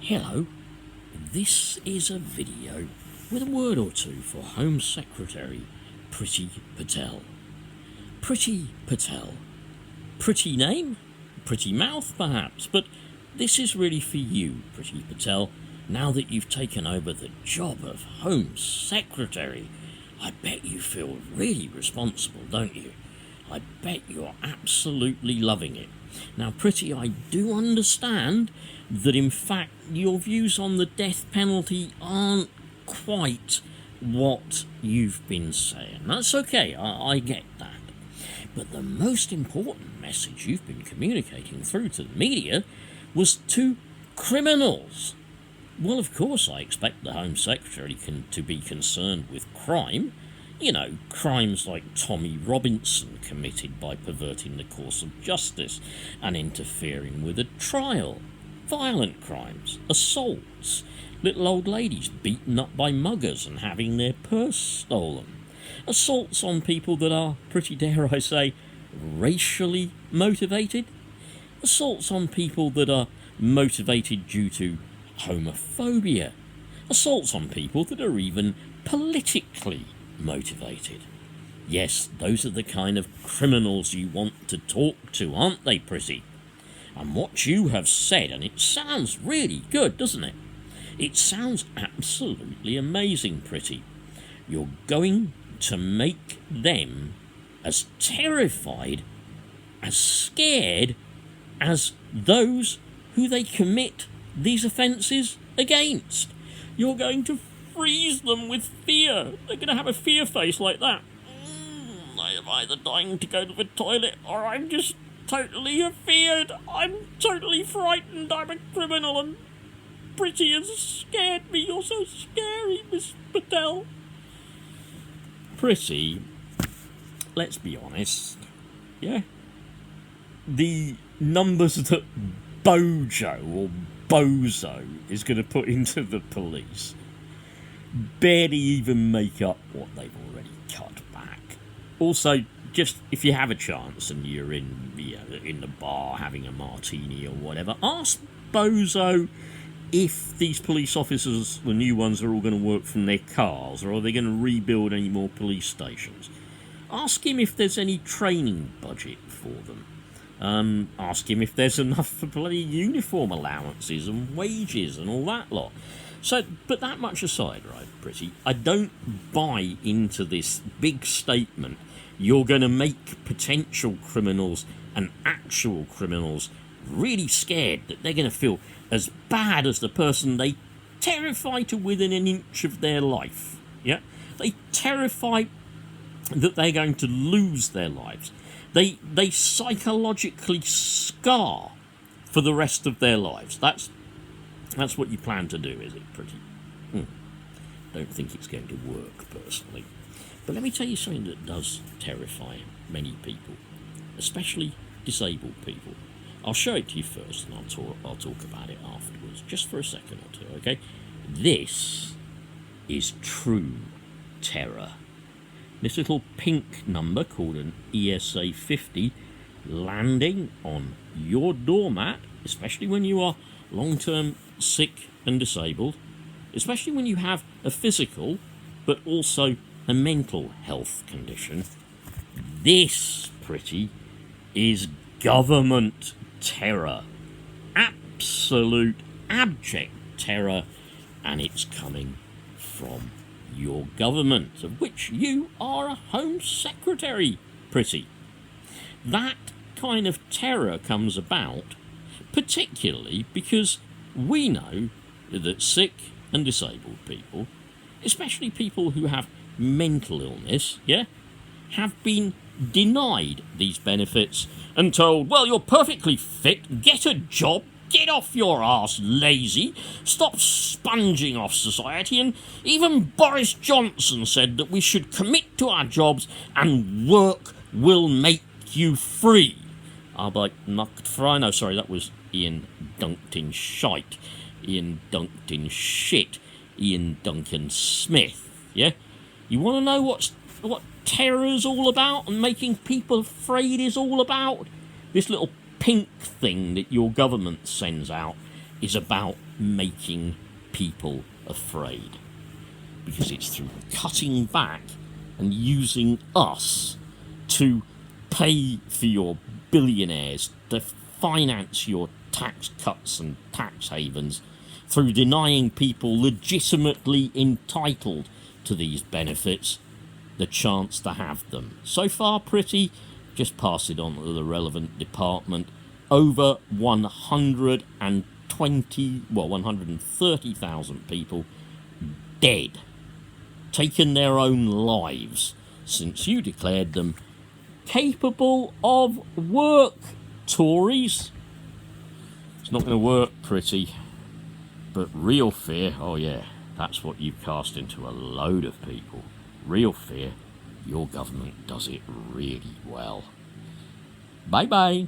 Hello, this is a video with a word or two for Home Secretary Priti Patel. Priti Patel. Pretty name, pretty mouth perhaps, but this is really for you, Priti Patel, now that you've taken over the job of Home Secretary. I bet you feel really responsible, don't you? I bet you're absolutely loving it. Now, Priti, I do understand that in fact your views on the death penalty aren't quite what you've been saying. That's okay, I get that. But the most important message you've been communicating through to the media was to criminals. Well, of course, I expect the Home Secretary to be concerned with crime. You know, crimes like Tommy Robinson committed by perverting the course of justice and interfering with a trial. Violent crimes, assaults, little old ladies beaten up by muggers and having their purse stolen. Assaults on people that are, pretty dare I say, racially motivated. Assaults on people that are motivated due to homophobia. Assaults on people that are even politically motivated. Yes, those are the kind of criminals you want to talk to, aren't they, Priti? And what you have said, and it sounds really good, doesn't it? It sounds absolutely amazing, Priti. You're going to make them as terrified, as scared as those who they commit these offences against. You're going to freeze them with fear. They're going to have a fear face like that. I am either dying to go to the toilet or I'm just totally afeared. I'm totally frightened. I'm a criminal and Priti has scared me. You're so scary, Miss Patel. Priti, let's be honest, yeah? The numbers that Bojo or Bozo is going to put into the police barely even make up what they've already cut back. Also, just if you have a chance and you're in the bar having a martini or whatever, ask Bozo if these police officers, the new ones, are all going to work from their cars, or are they going to rebuild any more police stations? Ask him if there's any training budget for them. Ask him if there's enough for bloody uniform allowances and wages and all that lot. So, but that much aside, right, Priti, I don't buy into this big statement you're going to make potential criminals and actual criminals really scared that they're going to feel as bad as the person they terrify to within an inch of their life. Yeah? They terrify that they're going to lose their lives. They psychologically scar for the rest of their lives. That's what you plan to do, is it, Priti? Don't think it's going to work, personally. But let me tell you something that does terrify many people, especially disabled people. I'll show it to you first, and I'll talk about it afterwards, just for a second or two, okay? This is true terror. This little pink number called an ESA 50 landing on your doormat, especially when you are long-term sick and disabled, especially when you have a physical but also a mental health condition. This, Priti, is government terror. Absolute, abject terror, and it's coming from your government, of which you are a Home Secretary, Priti. That kind of terror comes about particularly because we know that sick and disabled people, especially people who have mental illness, yeah, have been denied these benefits and told, well, you're perfectly fit, get a job, get off your arse, lazy, stop sponging off society, and even Boris Johnson said that we should commit to our jobs and work will make you free. Arbeit macht frei. No, sorry, that was Ian Duncan Shite. Ian Duncan Shit. Ian Duncan Smith, yeah? You want to know what terror's all about and making people afraid is all about? This little pink thing that your government sends out is about making people afraid. Because it's through cutting back and using us to pay for your billionaires, to finance your tax cuts and tax havens, through denying people legitimately entitled to these benefits the chance to have them. So far, pretty. Just pass it on to the relevant department. Over 130,000 people dead, taken their own lives since you declared them capable of work, Tories. It's not going to work, pretty. But real fear, oh yeah, that's what you've cast into a load of people. Real fear, your government does it really well. Bye-bye.